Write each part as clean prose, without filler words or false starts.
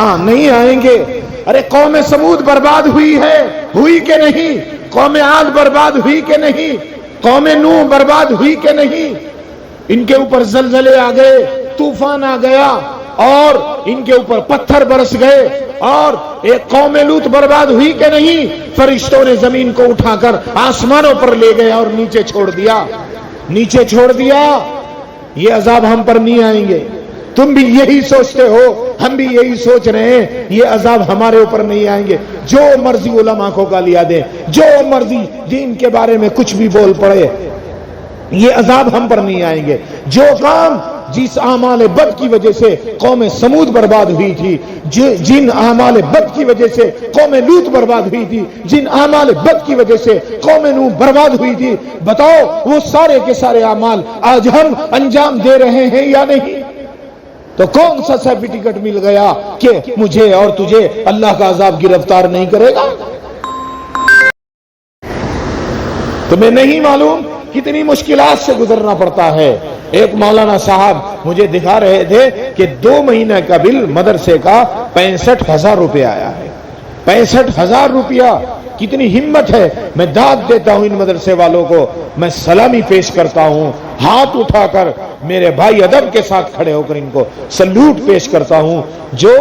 ہاں نہیں آئیں گے۔ ارے قوم سمود برباد ہوئی ہے، ہوئی کہ نہیں؟ قوم عاد برباد ہوئی کہ نہیں؟ قوم نوح برباد ہوئی کہ نہیں؟ ان کے اوپر زلزلے آ گئے، طوفان آ گیا، اور ان کے اوپر پتھر برس گئے، اور ایک قوم لوط برباد ہوئی کہ نہیں؟ فرشتوں نے زمین کو اٹھا کر آسمانوں پر لے گئے اور نیچے چھوڑ دیا، نیچے چھوڑ دیا۔ یہ عذاب ہم پر نہیں آئیں گے؟ تم بھی یہی سوچتے ہو، ہم بھی یہی سوچ رہے ہیں، یہ عذاب ہمارے اوپر نہیں آئیں گے۔ جو مرضی علماء کو گالیاں دیں، جو مرضی دین کے بارے میں کچھ بھی بول پڑے، یہ عذاب ہم پر نہیں آئیں گے۔ جو کام جس اعمال بد کی وجہ سے قوم سمود برباد ہوئی تھی، جن اعمال بد کی وجہ سے قوم لوط برباد ہوئی تھی، جن اعمال بد کی وجہ سے قوم نوح برباد ہوئی تھی، بتاؤ وہ سارے کے سارے اعمال آج ہم انجام دے رہے ہیں یا نہیں؟ تو کون سا سرٹیفکیٹ مل گیا کہ مجھے اور تجھے اللہ کا عذاب گرفتار نہیں کرے گا؟ تمہیں نہیں معلوم کتنی مشکلات سے گزرنا پڑتا ہے۔ ایک مولانا صاحب مجھے دکھا رہے تھے کہ 2 مہینے کا بل مدرسے کا 65,000 روپے آیا ہے۔ 65,000 روپیہ! کتنی ہمت ہے! میں داد دیتا ہوں ان مدرسے والوں کو، میں سلامی پیش کرتا ہوں، ہاتھ اٹھا کر میرے بھائی ادب کے ساتھ کھڑے ہو کر ان کو سلوٹ پیش کرتا ہوں، جو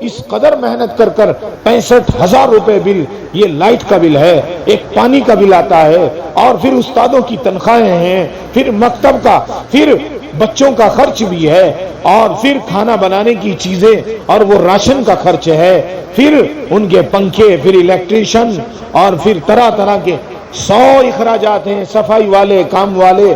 اس قدر محنت کر کر 65,000 روپے بل، یہ لائٹ کا بل ہے، ایک پانی کا بل آتا ہے، اور پھر استادوں کی تنخواہیں ہیں، پھر مکتب کا، پھر بچوں کا خرچ بھی ہے، اور پھر کھانا بنانے کی چیزیں اور وہ راشن کا خرچ ہے، پھر ان کے پنکھے، پھر الیکٹریشن، اور پھر طرح طرح کے 100 اخراجات ہیں، صفائی والے، کام والے۔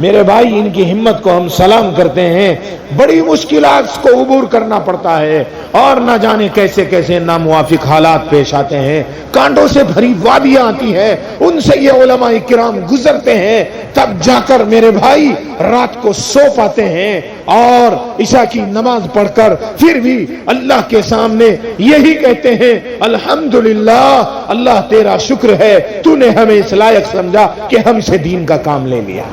میرے بھائی ان کی ہمت کو ہم سلام کرتے ہیں۔ بڑی مشکلات کو عبور کرنا پڑتا ہے، اور نہ جانے کیسے کیسے ناموافق حالات پیش آتے ہیں، کانٹوں سے بھری وادیاں آتی ہیں، ان سے یہ علماء کرام گزرتے ہیں، تب جا کر میرے بھائی رات کو سو پاتے ہیں، اور عشاء کی نماز پڑھ کر پھر بھی اللہ کے سامنے یہی کہتے ہیں، الحمدللہ اللہ تیرا شکر ہے، تو نے ہمیں اس لائق سمجھا کہ ہم سے دین کا کام لے لیا۔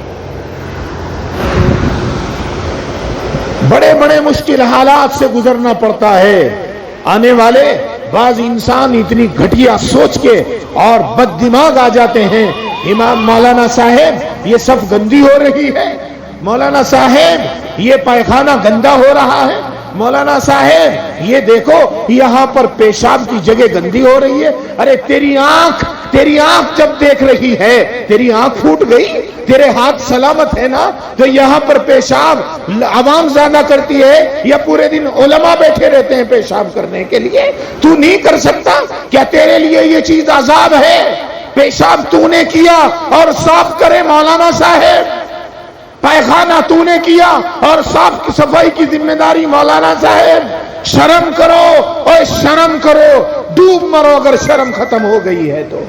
بڑے بڑے مشکل حالات سے گزرنا پڑتا ہے۔ آنے والے بعض انسان اتنی گھٹیا سوچ کے اور بد دماغ آ جاتے ہیں، امام مولانا صاحب یہ صف گندی ہو رہی ہے، مولانا صاحب یہ پائخانہ گندا ہو رہا ہے، مولانا صاحب یہ دیکھو یہاں پر پیشاب کی جگہ گندی ہو رہی ہے۔ ارے تیری آنکھ جب دیکھ رہی ہے، تیری آنکھ پھوٹ گئی؟ تیرے ہاتھ سلامت ہے نا؟ تو یہاں پر پیشاب عوام زیادہ کرتی ہے یا پورے دن علماء بیٹھے رہتے ہیں پیشاب کرنے کے لیے؟ تو نہیں کر سکتا کیا؟ تیرے لیے یہ چیز عذاب ہے؟ پیشاب تو نے کیا اور صاف کرے مولانا صاحب، پائخانہ تو نے کیا اور صاف صفائی کی ذمہ داری مولانا صاحب۔ شرم کرو، اور شرم کرو، ڈوب مرو اگر شرم ختم ہو گئی ہے تو۔